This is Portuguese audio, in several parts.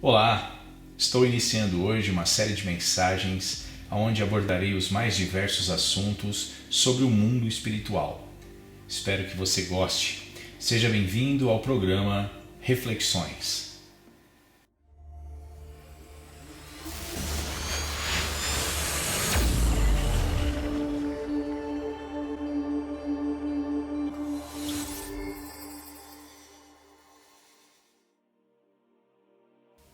Olá, estou iniciando hoje uma série de mensagens onde abordarei os mais diversos assuntos sobre o mundo espiritual. Espero que você goste. Seja bem-vindo ao programa Reflexões.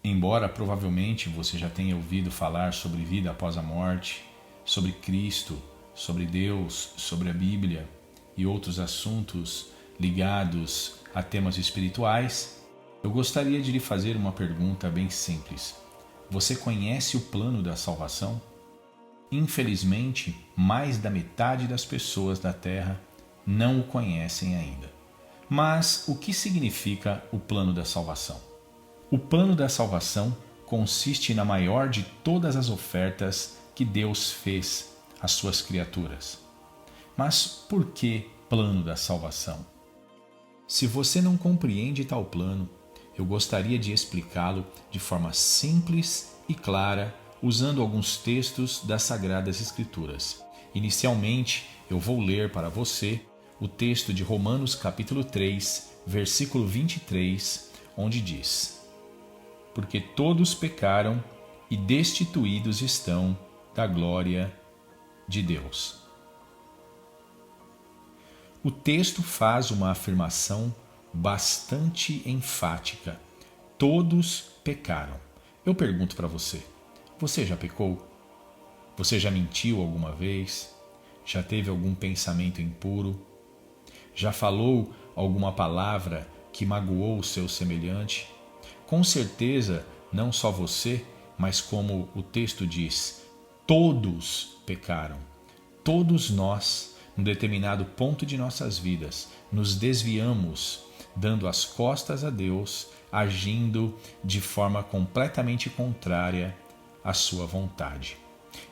Embora provavelmente você já tenha ouvido falar sobre vida após a morte, sobre Cristo, sobre Deus, sobre a Bíblia e outros assuntos ligados a temas espirituais, eu gostaria de lhe fazer uma pergunta bem simples. Você conhece o plano da salvação? Infelizmente, mais da metade das pessoas da Terra não o conhecem ainda. Mas o que significa o plano da salvação? O plano da salvação consiste na maior de todas as ofertas que Deus fez às suas criaturas. Mas por que plano da salvação? Se você não compreende tal plano, eu gostaria de explicá-lo de forma simples e clara, usando alguns textos das Sagradas Escrituras. Inicialmente, eu vou ler para você o texto de Romanos capítulo 3, versículo 23, onde diz: porque todos pecaram e destituídos estão da glória de Deus. O texto faz uma afirmação bastante enfática. Todos pecaram. Eu pergunto para você, você já pecou? Você já mentiu alguma vez? Já teve algum pensamento impuro? Já falou alguma palavra que magoou o seu semelhante? Com certeza, não só você, mas como o texto diz, todos pecaram. Todos nós, num determinado ponto de nossas vidas, nos desviamos, dando as costas a Deus, agindo de forma completamente contrária à sua vontade.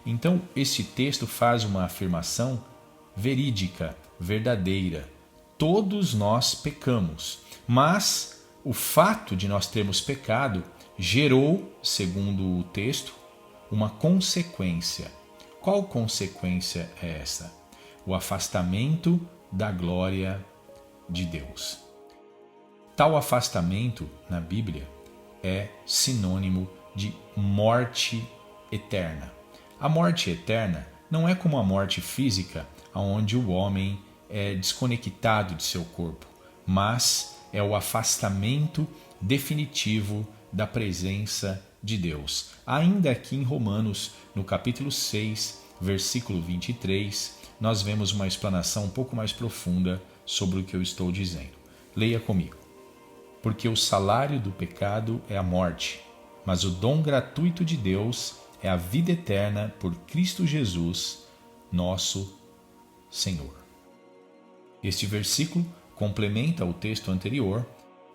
Então, esse texto faz uma afirmação verídica, verdadeira. Todos nós pecamos, mas o fato de nós termos pecado gerou, segundo o texto, uma consequência. Qual consequência é essa? O afastamento da glória de Deus. Tal afastamento, na Bíblia, é sinônimo de morte eterna. A morte eterna não é como a morte física, onde o homem é desconectado de seu corpo, mas é o afastamento definitivo da presença de Deus. Ainda aqui em Romanos, no capítulo 6, versículo 23, nós vemos uma explanação um pouco mais profunda sobre o que eu estou dizendo. Leia comigo. Porque o salário do pecado é a morte, mas o dom gratuito de Deus é a vida eterna por Cristo Jesus, nosso Senhor. Este versículo complementa o texto anterior,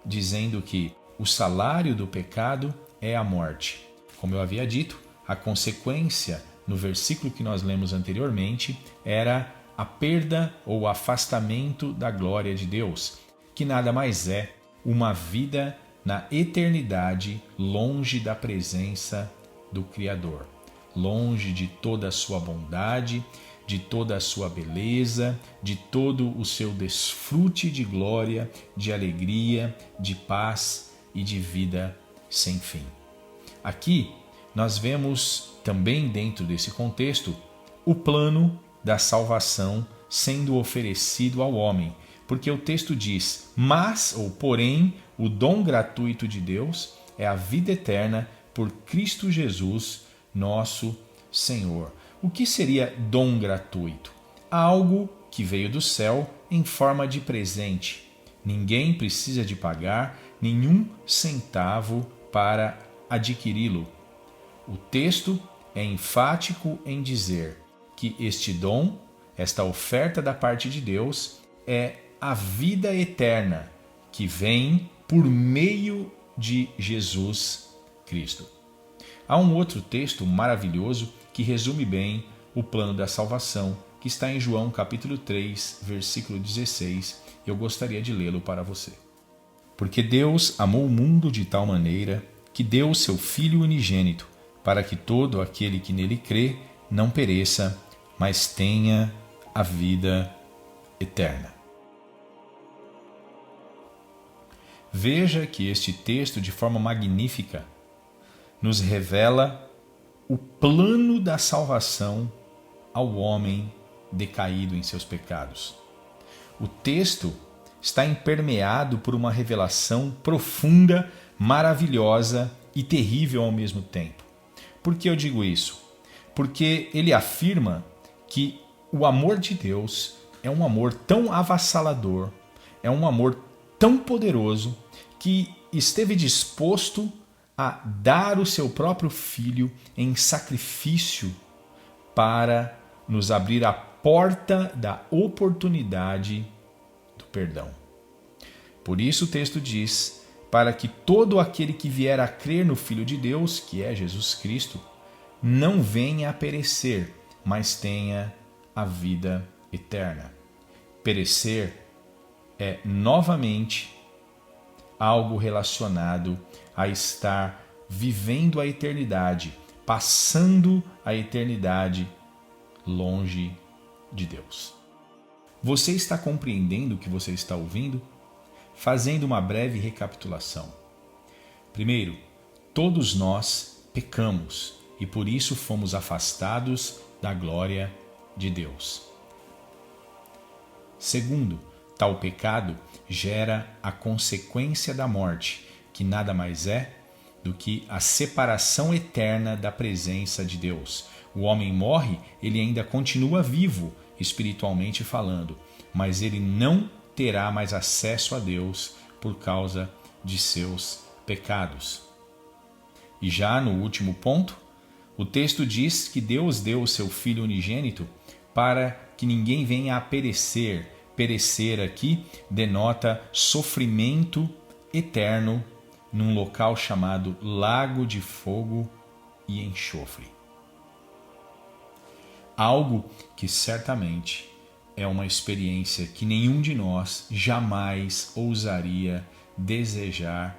dizendo que o salário do pecado é a morte. Como eu havia dito, a consequência no versículo que nós lemos anteriormente era a perda ou o afastamento da glória de Deus, que nada mais é uma vida na eternidade longe da presença do Criador, longe de toda a sua bondade, de toda a sua beleza, de todo o seu desfrute de glória, de alegria, de paz e de vida sem fim. Aqui nós vemos também dentro desse contexto o plano da salvação sendo oferecido ao homem, porque o texto diz, mas ou porém o dom gratuito de Deus é a vida eterna por Cristo Jesus, nosso Senhor. O que seria dom gratuito? Algo que veio do céu em forma de presente. Ninguém precisa de pagar nenhum centavo para adquiri-lo. O texto é enfático em dizer que este dom, esta oferta da parte de Deus, é a vida eterna que vem por meio de Jesus Cristo. Há um outro texto maravilhoso que resume bem o plano da salvação, que está em João capítulo 3, versículo 16. Eu gostaria de lê-lo para você. Porque Deus amou o mundo de tal maneira que deu o seu Filho unigênito, para que todo aquele que nele crê não pereça, mas tenha a vida eterna. Veja que este texto, de forma magnífica, nos revela o plano da salvação ao homem decaído em seus pecados. O texto está impermeado por uma revelação profunda, maravilhosa e terrível ao mesmo tempo. Por que eu digo isso? Porque ele afirma que o amor de Deus é um amor tão avassalador, é um amor tão poderoso, que esteve disposto a dar o seu próprio Filho em sacrifício para nos abrir a porta da oportunidade do perdão. Por isso o texto diz: para que todo aquele que vier a crer no Filho de Deus, que é Jesus Cristo, não venha a perecer, mas tenha a vida eterna. Perecer é novamente algo relacionado a estar vivendo a eternidade, passando a eternidade longe de Deus. Você está compreendendo o que você está ouvindo? Fazendo uma breve recapitulação. Primeiro, todos nós pecamos e por isso fomos afastados da glória de Deus. Segundo, tal pecado gera a consequência da morte, que nada mais é do que a separação eterna da presença de Deus. O homem morre, ele ainda continua vivo, espiritualmente falando, mas ele não terá mais acesso a Deus por causa de seus pecados. E já no último ponto, o texto diz que Deus deu o seu Filho unigênito para que ninguém venha a perecer. Perecer aqui denota sofrimento eterno num local chamado lago de fogo e enxofre. Algo que certamente é uma experiência que nenhum de nós jamais ousaria desejar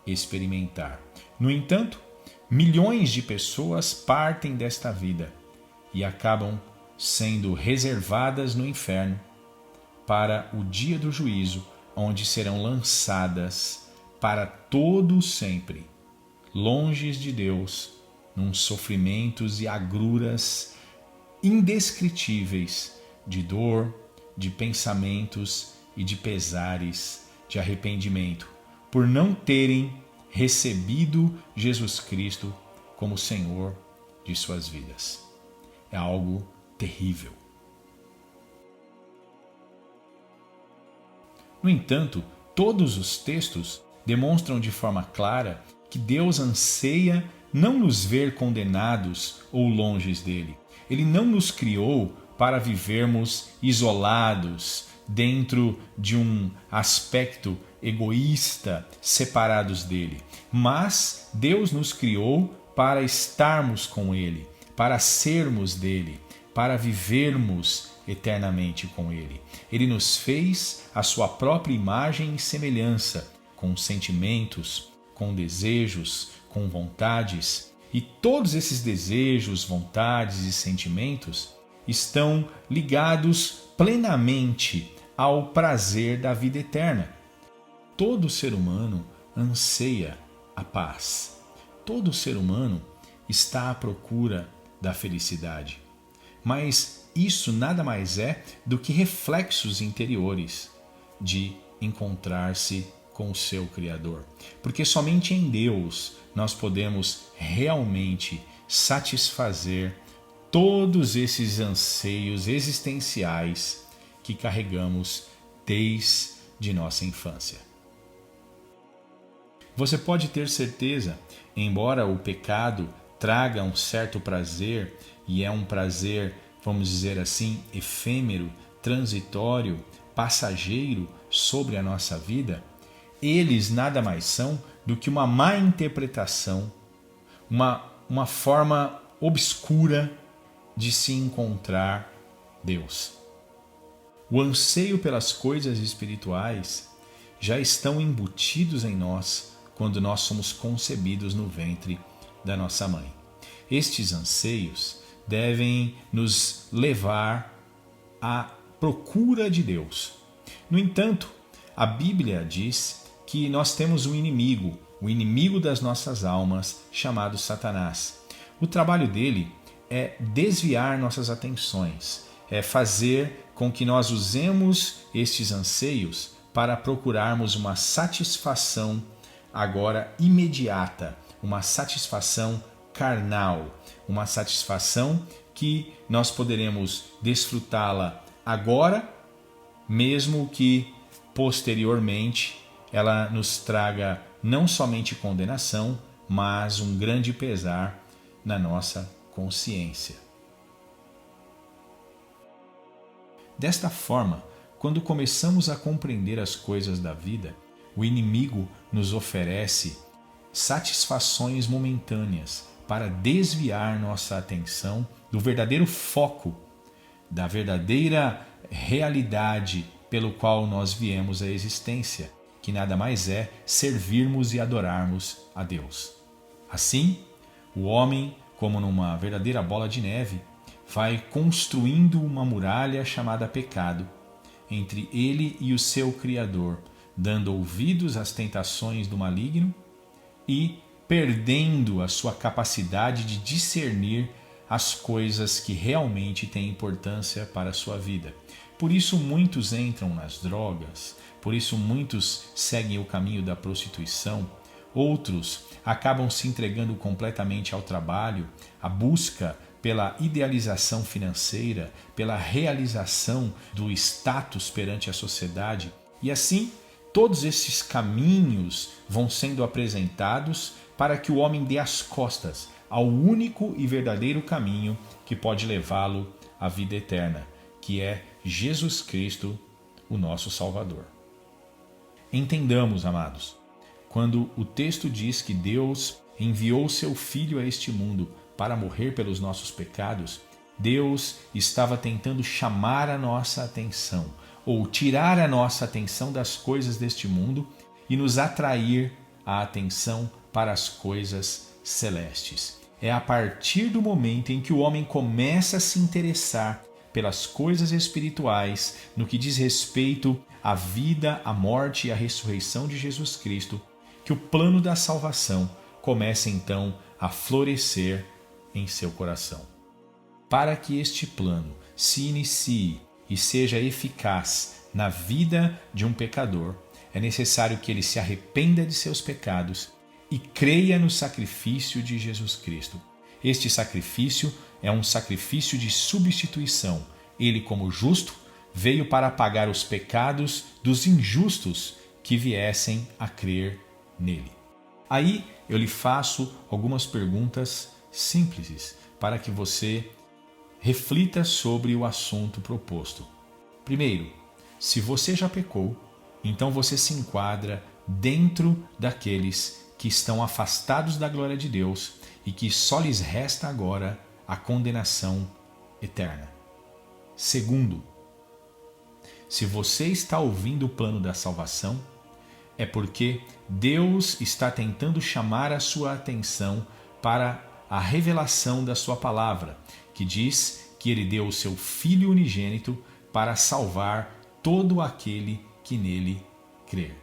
experimentar. No entanto, milhões de pessoas partem desta vida e acabam sendo reservadas no inferno para o dia do juízo, onde serão lançadas para todo sempre, longe de Deus, num sofrimentos e agruras indescritíveis de dor, de pensamentos e de pesares, de arrependimento, por não terem recebido Jesus Cristo como Senhor de suas vidas. É algo terrível. No entanto, todos os textos demonstram de forma clara que Deus anseia não nos ver condenados ou longe dele. Ele não nos criou para vivermos isolados, dentro de um aspecto egoísta, separados dele. Mas Deus nos criou para estarmos com ele, para sermos dele, para vivermos eternamente com ele. Ele nos fez a sua própria imagem e semelhança, com sentimentos, com desejos, com vontades. E todos esses desejos, vontades e sentimentos estão ligados plenamente ao prazer da vida eterna. Todo ser humano anseia a paz. Todo ser humano está à procura da felicidade. Mas isso nada mais é do que reflexos interiores de encontrar-se com o seu Criador. Porque somente em Deus nós podemos realmente satisfazer todos esses anseios existenciais que carregamos desde nossa infância. Você pode ter certeza, embora o pecado traga um certo prazer, e é um prazer, vamos dizer assim, efêmero, transitório, passageiro sobre a nossa vida, eles nada mais são do que uma má interpretação, uma forma obscura de se encontrar Deus. O anseio pelas coisas espirituais já estão embutidos em nós quando nós somos concebidos no ventre da nossa mãe. Estes anseios devem nos levar à procura de Deus. No entanto, a Bíblia diz que nós temos um inimigo, o inimigo das nossas almas, chamado Satanás. O trabalho dele é desviar nossas atenções, é fazer com que nós usemos estes anseios para procurarmos uma satisfação agora imediata, uma satisfação carnal, uma satisfação que nós poderemos desfrutá-la agora, mesmo que posteriormente ela nos traga não somente condenação, mas um grande pesar na nossa consciência. Desta forma, quando começamos a compreender as coisas da vida, o inimigo nos oferece satisfações momentâneas para desviar nossa atenção do verdadeiro foco, da verdadeira realidade pelo qual nós viemos à existência, que nada mais é servirmos e adorarmos a Deus. Assim, o homem, como numa verdadeira bola de neve, vai construindo uma muralha chamada pecado entre ele e o seu Criador, dando ouvidos às tentações do maligno e perdendo a sua capacidade de discernir as coisas que realmente têm importância para a sua vida. Por isso muitos entram nas drogas, por isso muitos seguem o caminho da prostituição, outros acabam se entregando completamente ao trabalho, à busca pela idealização financeira, pela realização do status perante a sociedade. E assim, todos esses caminhos vão sendo apresentados para que o homem dê as costas ao único e verdadeiro caminho que pode levá-lo à vida eterna, que é Jesus Cristo, o nosso Salvador. Entendamos, amados, quando o texto diz que Deus enviou seu Filho a este mundo para morrer pelos nossos pecados, Deus estava tentando chamar a nossa atenção, ou tirar a nossa atenção das coisas deste mundo e nos atrair a atenção para as coisas celestes. É a partir do momento em que o homem começa a se interessar pelas coisas espirituais, no que diz respeito à vida, à morte e à ressurreição de Jesus Cristo, que o plano da salvação começa então a florescer em seu coração. Para que este plano se inicie e seja eficaz na vida de um pecador, é necessário que ele se arrependa de seus pecados e creia no sacrifício de Jesus Cristo. Este sacrifício é um sacrifício de substituição. Ele, como justo, veio para pagar os pecados dos injustos que viessem a crer nele. Aí eu lhe faço algumas perguntas simples para que você reflita sobre o assunto proposto. Primeiro, se você já pecou, então você se enquadra dentro daqueles que estão afastados da glória de Deus e que só lhes resta agora a condenação eterna. Segundo, se você está ouvindo o plano da salvação, é porque Deus está tentando chamar a sua atenção para a revelação da sua palavra, que diz que ele deu o seu Filho unigênito para salvar todo aquele que nele crer.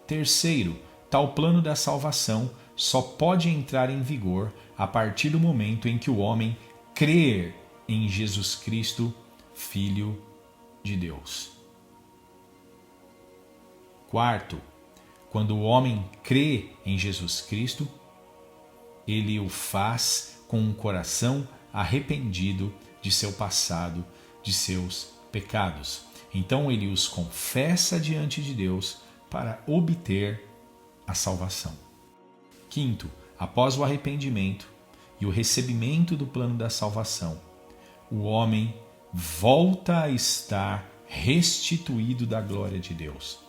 Terceiro, tal plano da salvação só pode entrar em vigor a partir do momento em que o homem crer em Jesus Cristo, Filho de Deus. Quarto, quando o homem crê em Jesus Cristo, ele o faz com um coração arrependido de seu passado, de seus pecados. Então ele os confessa diante de Deus para obter a salvação. Quinto, após o arrependimento e o recebimento do plano da salvação, o homem volta a estar restituído da glória de Deus.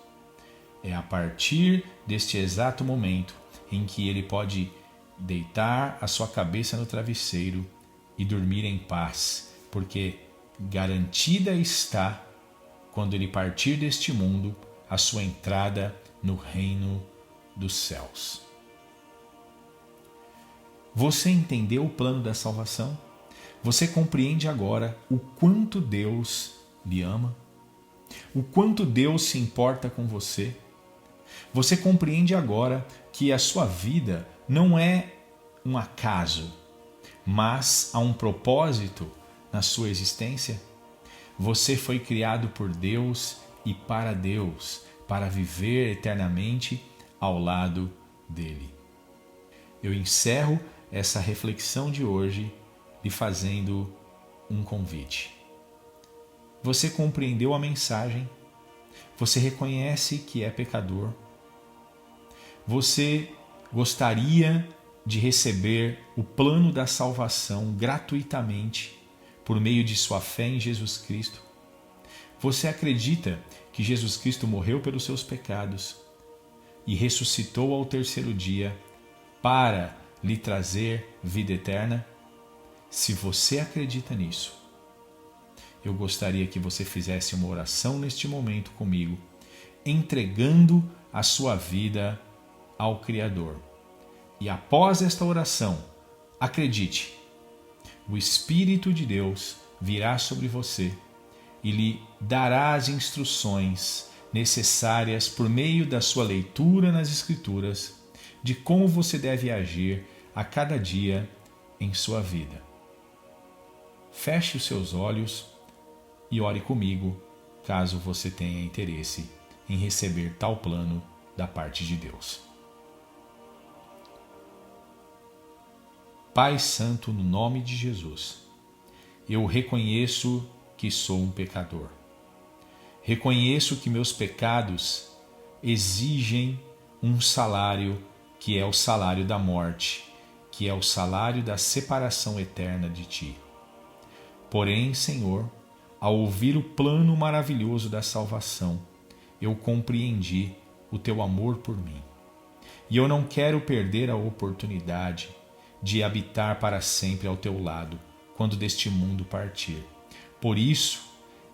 É a partir deste exato momento em que ele pode deitar a sua cabeça no travesseiro e dormir em paz, porque garantida está, quando ele partir deste mundo, a sua entrada no reino dos céus. Você entendeu o plano da salvação? Você compreende agora o quanto Deus lhe ama? O quanto Deus se importa com você? Você compreende agora que a sua vida não é um acaso, mas há um propósito na sua existência? Você foi criado por Deus e para Deus, para viver eternamente ao lado dele. Eu encerro essa reflexão de hoje lhe fazendo um convite. Você compreendeu a mensagem? Você reconhece que é pecador? Você gostaria de receber o plano da salvação gratuitamente por meio de sua fé em Jesus Cristo? Você acredita que Jesus Cristo morreu pelos seus pecados e ressuscitou ao terceiro dia para lhe trazer vida eterna? Se você acredita nisso, eu gostaria que você fizesse uma oração neste momento comigo, entregando a sua vida ao Criador. E após esta oração, acredite, o Espírito de Deus virá sobre você e lhe dará as instruções necessárias por meio da sua leitura nas Escrituras de como você deve agir a cada dia em sua vida. Feche os seus olhos e ore comigo, caso você tenha interesse em receber tal plano da parte de Deus. Pai Santo, no nome de Jesus, eu reconheço que sou um pecador. Reconheço que meus pecados exigem um salário que é o salário da morte, que é o salário da separação eterna de Ti. Porém, Senhor, ao ouvir o plano maravilhoso da salvação, eu compreendi o Teu amor por mim. E eu não quero perder a oportunidade de habitar para sempre ao Teu lado, quando deste mundo partir. Por isso,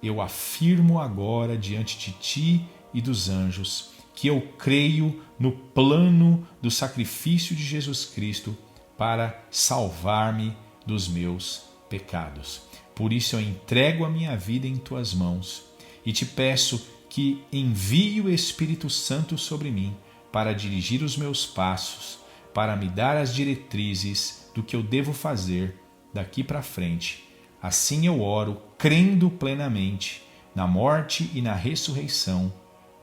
eu afirmo agora diante de Ti e dos anjos que eu creio no plano do sacrifício de Jesus Cristo para salvar-me dos meus pecados. Por isso eu entrego a minha vida em Tuas mãos e Te peço que envie o Espírito Santo sobre mim para dirigir os meus passos, para me dar as diretrizes do que eu devo fazer daqui para frente. Assim eu oro, crendo plenamente na morte e na ressurreição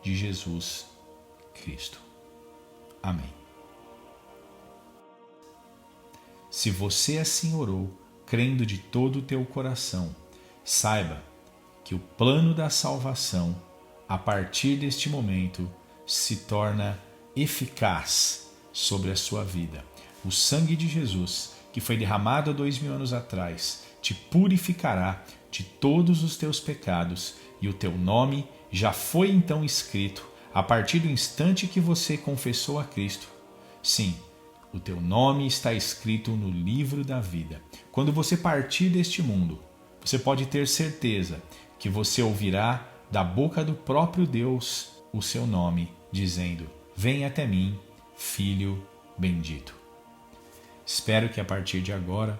de Jesus Cristo. Amém. Se você assim orou, crendo de todo o teu coração, saiba que o plano da salvação, a partir deste momento, se torna eficaz sobre a sua vida. O sangue de Jesus, que foi derramado há 2000 anos atrás, te purificará de todos os teus pecados e o teu nome já foi então escrito a partir do instante que você confessou a Cristo. Sim, o teu nome está escrito no livro da vida. Quando você partir deste mundo, você pode ter certeza que você ouvirá da boca do próprio Deus o seu nome, dizendo: Venha até mim, Filho bendito. Espero que a partir de agora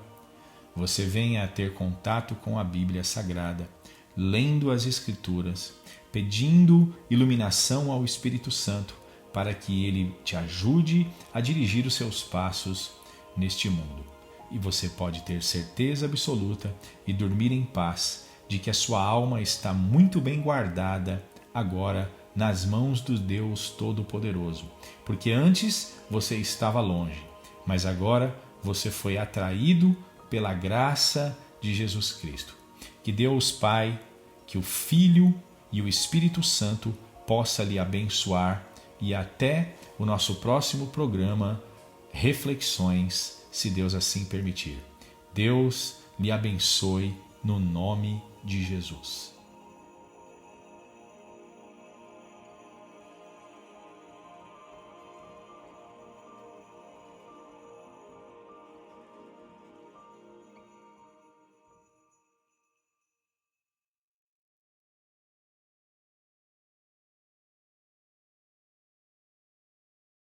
você venha a ter contato com a Bíblia Sagrada, lendo as Escrituras, pedindo iluminação ao Espírito Santo para que ele te ajude a dirigir os seus passos neste mundo. E você pode ter certeza absoluta e dormir em paz de que a sua alma está muito bem guardada agora nas mãos do Deus Todo-Poderoso. Porque antes você estava longe, mas agora você foi atraído pela graça de Jesus Cristo. Que Deus Pai, que o Filho e o Espírito Santo possa lhe abençoar e até o nosso próximo programa, Reflexões, se Deus assim permitir. Deus lhe abençoe no nome de Jesus.